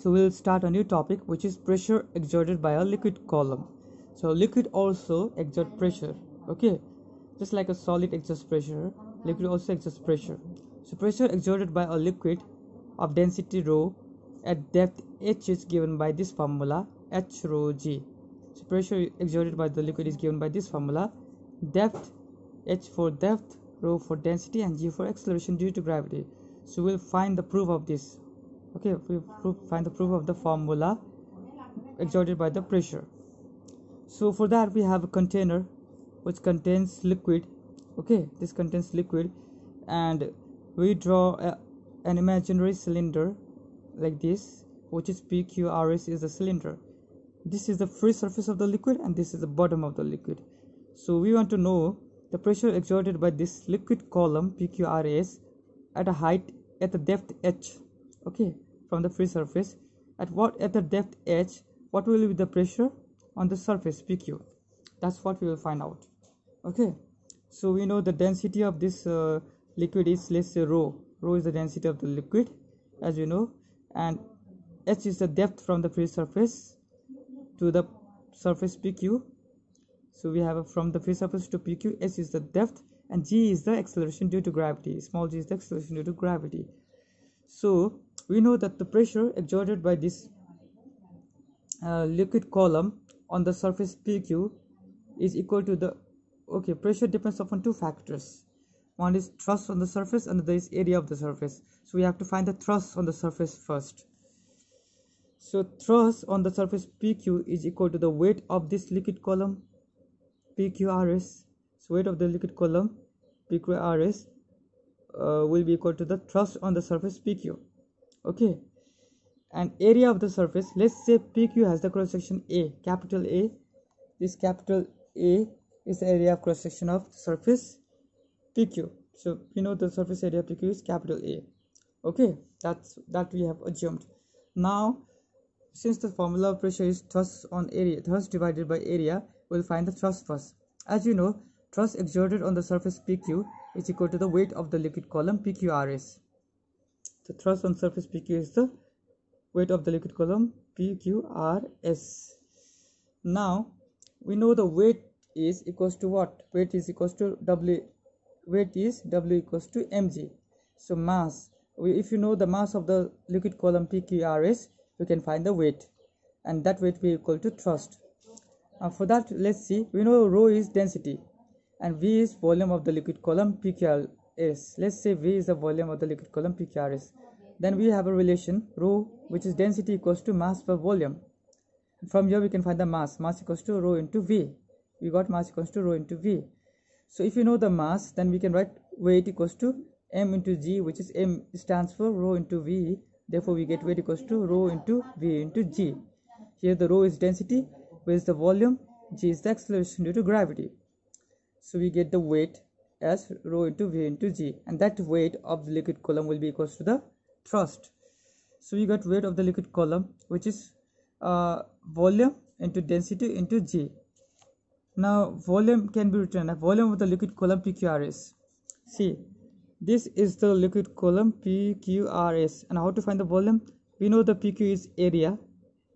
So we'll start a new topic, which is pressure exerted by a liquid column. So liquid also exert pressure, okay? Just like a solid exerts pressure, liquid also exerts pressure. So pressure exerted by a liquid of density rho at depth h is given by this formula, h rho g. So pressure exerted by the liquid is given by this formula, depth, h for depth, rho for density, and g for acceleration due to gravity. So we'll find the proof of this. Okay, we find the proof of the formula exerted by the pressure. So for that we have a container which contains liquid. Okay, this contains liquid, and we draw an imaginary cylinder like this, which is PQRS is the cylinder. This is the free surface of the liquid, and this is the bottom of the liquid. So we want to know the pressure exerted by this liquid column PQRS at a height at the depth h, okay, from the free surface. At the depth h, what will be the pressure on the surface PQ? That's what we will find out. Okay, so we know the density of this liquid is, let's say, rho is the density of the liquid, as you know, and h is the depth from the free surface to the surface PQ. So we have from the free surface to PQ, h is the depth, and g is the acceleration due to gravity. Small g is the acceleration due to gravity. So we know that the pressure exerted by this liquid column on the surface PQ is equal to the, okay, pressure depends upon two factors. One is thrust on the surface, and another is area of the surface. So we have to find the thrust on the surface first. So thrust on the surface PQ is equal to the weight of this liquid column PQRS. So weight of the liquid column PQRS will be equal to the thrust on the surface PQ. Okay, and area of the surface, let's say PQ has the cross section A, capital A. This capital A is the area of cross section of surface PQ. So we know the surface area PQ is capital A. Okay, that we have assumed. Now, since the formula of pressure is thrust on area, thrust divided by area, we'll find the thrust first. As you know, thrust exerted on the surface PQ is equal to the weight of the liquid column PQRS. The thrust on surface PQ is the weight of the liquid column PQRS. Now we know the weight is equals to what? Weight is equals to W. Weight is W equals to mg. So mass, if you know the mass of the liquid column PQRS, we can find the weight, and that weight will be equal to thrust. For that, let's see. We know rho is density and V is volume of the liquid column PQRS. Let's say V is the volume of the liquid column PQRS. Then we have a relation rho, which is density equals to mass per volume. From here we can find the mass equals to rho into V. We got mass equals to rho into V. So if you know the mass, then we can write weight equals to m into g, which is m stands for rho into V. Therefore we get weight equals to rho into V into g. Here the rho is density, V is the volume, g is the acceleration due to gravity. So we get the weight as rho into V into g, and that weight of the liquid column will be equals to the thrust. So we got weight of the liquid column, which is volume into density into g. Now volume can be written as volume of the liquid column PQRS. See, this is the liquid column PQRS, and how to find the volume? We know the PQ is area,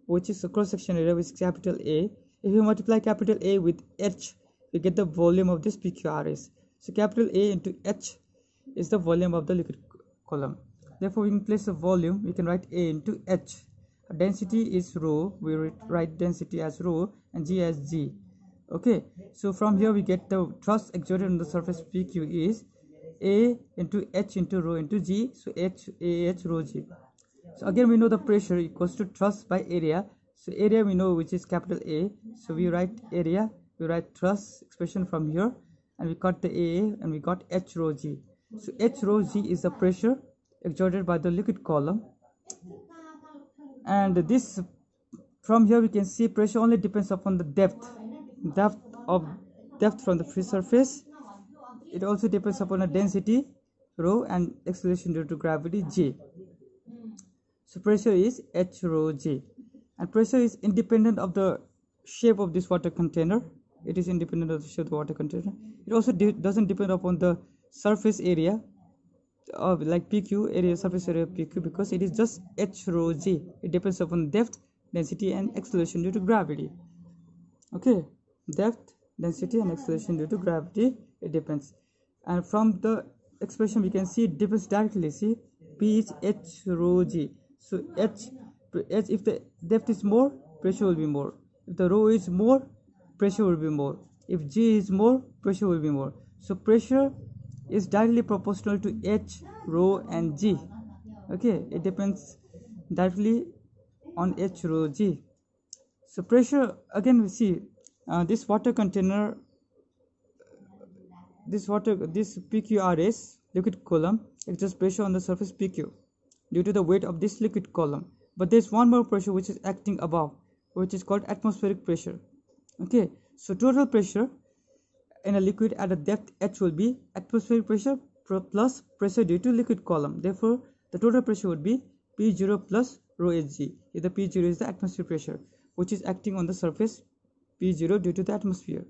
which is a cross section area, which is capital A. If you multiply capital A with H, we get the volume of this PQRS. So capital A into H is the volume of the liquid column. Therefore in place of volume, we can write A into H. Density is rho, we write density as rho, and G as G. Okay, so from here we get the thrust exerted on the surface PQ is A into H into rho into G. So H A H rho G. So again we know the pressure equals to thrust by area. So area we know, which is capital A. So we write area, we write thrust expression from here, and we got the A and we got H rho G. So H rho G is the pressure exerted by the liquid column, and this, from here we can see pressure only depends upon the depth from the free surface. It also depends upon a density rho and acceleration due to gravity g. So pressure is H rho g, and pressure is independent of the shape of this water container. It is independent of the shape of the water container. It also doesn't depend upon the surface area. of like PQ, area surface area of PQ, because it is just h rho g. It depends upon depth, density and acceleration due to gravity. Okay, depth, density and acceleration due to gravity, it depends. And from the expression we can see it depends directly. See, P is h rho g. So h, if the depth is more, pressure will be more. If the rho is more, pressure will be more. If g is more, pressure will be more. So pressure is directly proportional to h, rho and g. Okay, it depends directly on h, rho, g. So pressure, again we see this water container, this PQRS liquid column exerts pressure on the surface PQ due to the weight of this liquid column. But there is one more pressure which is acting above, which is called atmospheric pressure. Okay, so total pressure in a liquid at a depth h will be atmospheric pressure plus pressure due to liquid column. Therefore, the total pressure would be P0 plus rho hg. Here the P0 is the atmospheric pressure which is acting on the surface P0 due to the atmosphere.